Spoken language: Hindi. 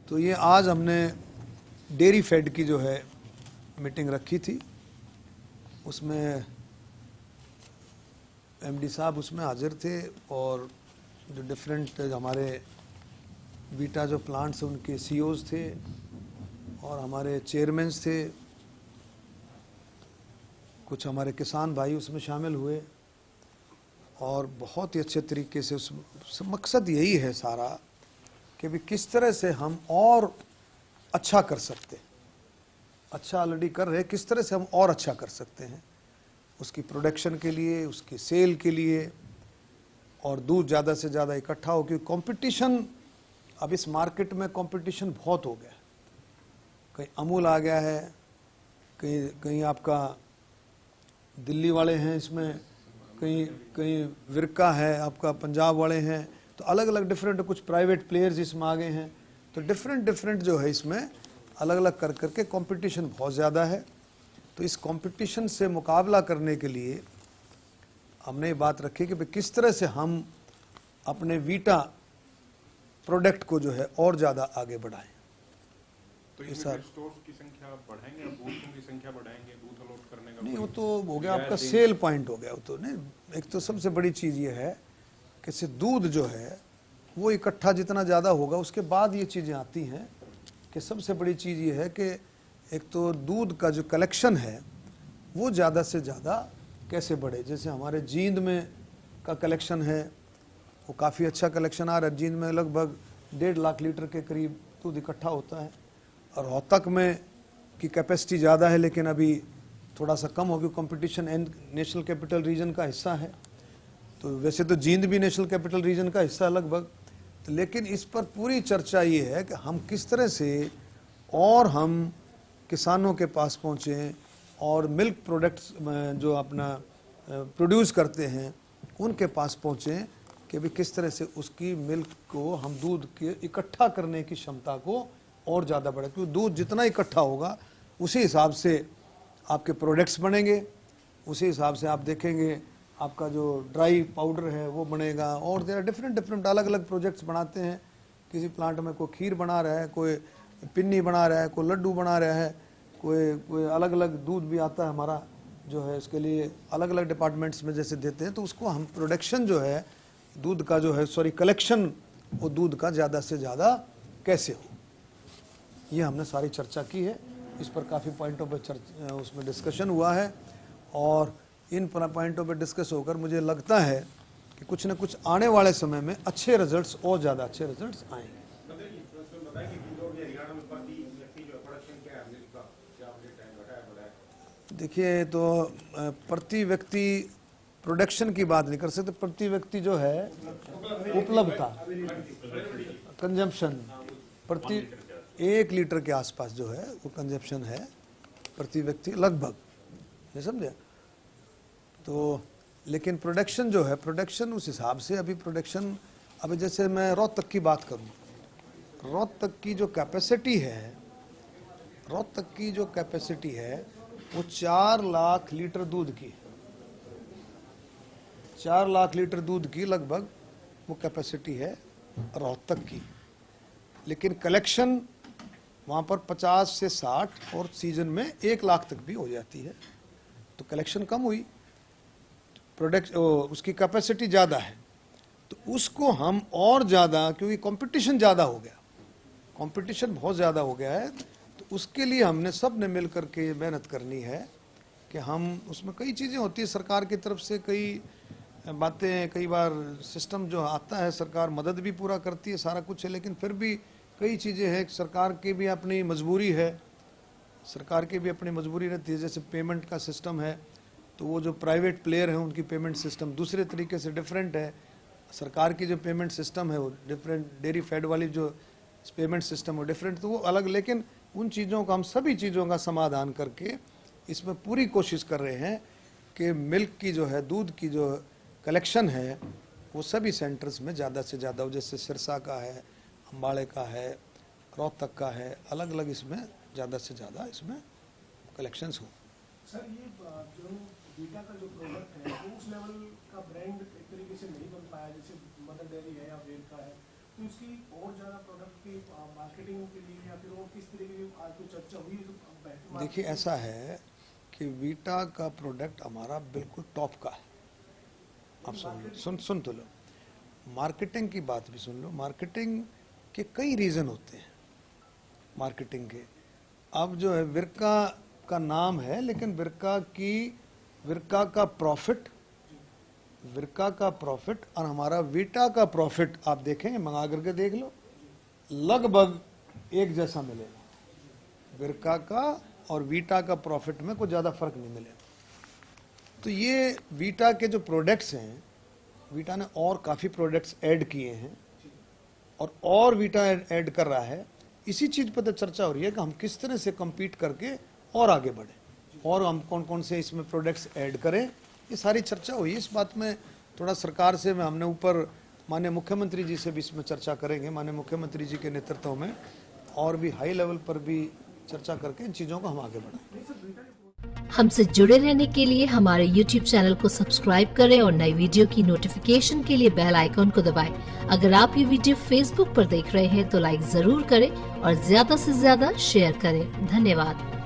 तो ये आज हमने डेयरी फेड की जो है मीटिंग रखी थी, उसमें एमडी साहब उसमें हाजिर थे और जो डिफरेंट हमारे बीटा जो प्लांट्स उनके सीईओज थे और हमारे चेयरमैन्स थे, कुछ हमारे किसान भाई उसमें शामिल हुए और बहुत ही अच्छे तरीके से उस मकसद यही है सारा कि भी किस तरह से हम और अच्छा कर सकते हैं। अच्छा ऑलरेडी कर रहे हैं, किस तरह से हम और अच्छा कर सकते हैं उसकी प्रोडक्शन के लिए, उसकी सेल के लिए, और दूध ज़्यादा से ज़्यादा इकट्ठा हो, क्योंकि कंपटीशन अब इस मार्केट में कंपटीशन बहुत हो गया है। कहीं अमूल आ गया है, कहीं कहीं आपका दिल्ली वाले हैं इसमें, कहीं कहीं विरका है, आपका पंजाब वाले हैं, तो अलग अलग डिफरेंट कुछ प्राइवेट प्लेयर्स इसमें आ गए हैं। तो डिफरेंट जो है इसमें अलग अलग कर करके कंपटीशन बहुत ज़्यादा है। तो इस कंपटीशन से मुकाबला करने के लिए हमने ये बात रखी कि किस तरह से हम अपने वीटा प्रोडक्ट को जो है और ज़्यादा आगे बढ़ाएं। तो ये स्टोर्स की संख्या बढ़ाएंगे, बूथों की संख्या बढ़ाएंगे, बूथ अलॉट करने का? नहीं, वो तो हो गया आपका सेल पॉइंट हो गया। वो तो नहीं, एक तो सबसे बड़ी चीज़ ये है कि दूध जो है वो इकट्ठा जितना ज़्यादा होगा उसके बाद ये चीज़ें आती हैं कि सबसे बड़ी चीज़ ये है कि एक तो दूध का जो कलेक्शन है वो ज़्यादा से ज़्यादा कैसे बढ़े। जैसे हमारे जींद में का कलेक्शन है वो काफ़ी अच्छा कलेक्शन आ रहा है। जींद में लगभग 1.5 लाख लीटर के करीब दूध इकट्ठा होता है, और रोहतक में की कैपेसिटी ज़्यादा है लेकिन अभी थोड़ा सा कम होगी, competition and national capital region का हिस्सा है। तो वैसे तो जींद भी नेशनल कैपिटल रीजन का हिस्सा लगभग, तो लेकिन इस पर पूरी चर्चा ये है कि हम किस तरह से और हम किसानों के पास पहुँचें और मिल्क प्रोडक्ट्स जो अपना प्रोड्यूस करते हैं उनके पास पहुँचें कि भी किस तरह से उसकी मिल्क को हम दूध के इकट्ठा करने की क्षमता को और ज़्यादा बढ़े। क्योंकि दूध जितना इकट्ठा होगा उसी हिसाब से आपके प्रोडक्ट्स बनेंगे, उसी हिसाब से आप देखेंगे आपका जो ड्राई पाउडर है वो बनेगा। और देर डिफरेंट अलग अलग प्रोजेक्ट्स बनाते हैं। किसी प्लांट में कोई खीर बना रहा है, कोई पिन्नी बना रहा है, कोई लड्डू बना रहा है, कोई अलग अलग दूध भी आता है हमारा जो है, इसके लिए अलग अलग डिपार्टमेंट्स में जैसे देते हैं। तो उसको हम प्रोडक्शन जो है दूध का जो है कलेक्शन वो दूध का ज़्यादा से ज़्यादा कैसे हो, ये हमने सारी चर्चा की है। इस पर काफ़ी पॉइंटों पर उसमें डिस्कशन हुआ है, और इन पॉइंटों पर डिस्कस होकर मुझे लगता है कि कुछ न कुछ आने वाले समय में अच्छे रिजल्ट्स और ज़्यादा अच्छे रिजल्ट्स आएंगे। देखिए, तो प्रति व्यक्ति प्रोडक्शन की बात नहीं कर सकते, प्रति व्यक्ति जो है उपलब्धता कंजम्पशन प्रति 1 लीटर के आसपास जो है वो कंजप्शन है प्रति व्यक्ति लगभग, ये समझे। तो लेकिन प्रोडक्शन जो है, प्रोडक्शन उस हिसाब से अभी प्रोडक्शन, अभी जैसे मैं रोहतक की बात करूं, रोहतक की जो कैपेसिटी है, रोहतक की जो कैपेसिटी है वो 4 लाख लीटर दूध की, 4 लाख लीटर दूध की लगभग वो कैपेसिटी है रोहतक की। लेकिन कलेक्शन वहाँ पर 50 से 60 और सीजन में 1 लाख तक भी हो जाती है। तो कलेक्शन कम हुई, प्रोडक्ट उसकी कैपेसिटी ज़्यादा है, तो उसको हम और ज़्यादा, क्योंकि कंपटीशन ज़्यादा हो गया, कंपटीशन बहुत ज़्यादा हो गया है, तो उसके लिए हमने सब ने मिल करके मेहनत करनी है कि हम उसमें कई चीज़ें होती है सरकार की तरफ से, कई बातें, कई बार सिस्टम जो आता है सरकार मदद भी पूरा करती है, सारा कुछ है, लेकिन फिर भी कई चीज़ें हैं, सरकार की भी अपनी मजबूरी है, सरकार की भी अपनी मजबूरी रहती है। जैसे पेमेंट का सिस्टम है, तो वो जो प्राइवेट प्लेयर हैं उनकी पेमेंट सिस्टम दूसरे तरीके से डिफरेंट है, सरकार की जो पेमेंट सिस्टम है वो डिफरेंट, डेयरी फेड वाली जो पेमेंट सिस्टम वो डिफरेंट, तो वो अलग। लेकिन उन चीज़ों का हम सभी चीज़ों का समाधान करके इसमें पूरी कोशिश कर रहे हैं कि मिल्क की जो है, दूध की जो कलेक्शन है वो सभी सेंटर्स में ज़्यादा से ज़्यादा हो। जैसे सिरसा का है, अम्बाड़े का है, रोहतक का है, अलग अलग इसमें ज़्यादा से ज़्यादा इसमें कलेक्शंस हो। सर, ये जो बीटा का जो प्रोडक्ट है वो उस लेवल का ब्रांड एक तरीके से नहीं बन पाया जैसे मदर डेयरी है या वेद का है, तो इसकी और ज्यादा प्रोडक्ट की मार्केटिंग के लिए या फिर और किस तरीके की आज कोई चर्चा हुई तो देखिए ऐसा है कि वीटा का प्रोडक्ट हमारा बिल्कुल टॉप का है। आप सुन तो लो, मार्केटिंग की बात भी सुन लो। मार्केटिंग के कई रीजन होते हैं मार्केटिंग के। अब जो है विरका का नाम है, लेकिन विरका का प्रॉफिट और हमारा वीटा का प्रॉफिट आप देखेंगे, मंगा करके देख लो, लगभग एक जैसा मिलेगा। विरका का और वीटा का प्रॉफिट में कोई ज्यादा फर्क नहीं मिलेगा। तो ये वीटा के जो प्रोडक्ट्स हैं, वीटा ने और काफी प्रोडक्ट्स ऐड किए हैं और वीटा ऐड कर रहा है। इसी चीज पर तो चर्चा हो रही है कि हम किस तरह से compete करके और आगे बढ़े और हम कौन कौन से इसमें प्रोडक्ट्स ऐड करें, ये सारी चर्चा हुई। इस बात में थोड़ा सरकार से हमने ऊपर माननीय मुख्यमंत्री जी से भी इसमें चर्चा करेंगे, माननीय मुख्यमंत्री जी के नेतृत्व में, और भी हाई लेवल पर भी चर्चा करके इन चीजों को हम आगे बढ़ाएं। हमसे जुड़े रहने के लिए हमारे YouTube चैनल को सब्सक्राइब करें और नई वीडियो की नोटिफिकेशन के लिए बेल आइकॉन को दबाएं। अगर आप ये वीडियो Facebook पर देख रहे हैं तो लाइक जरूर करें और ज्यादा से ज्यादा शेयर करें। धन्यवाद।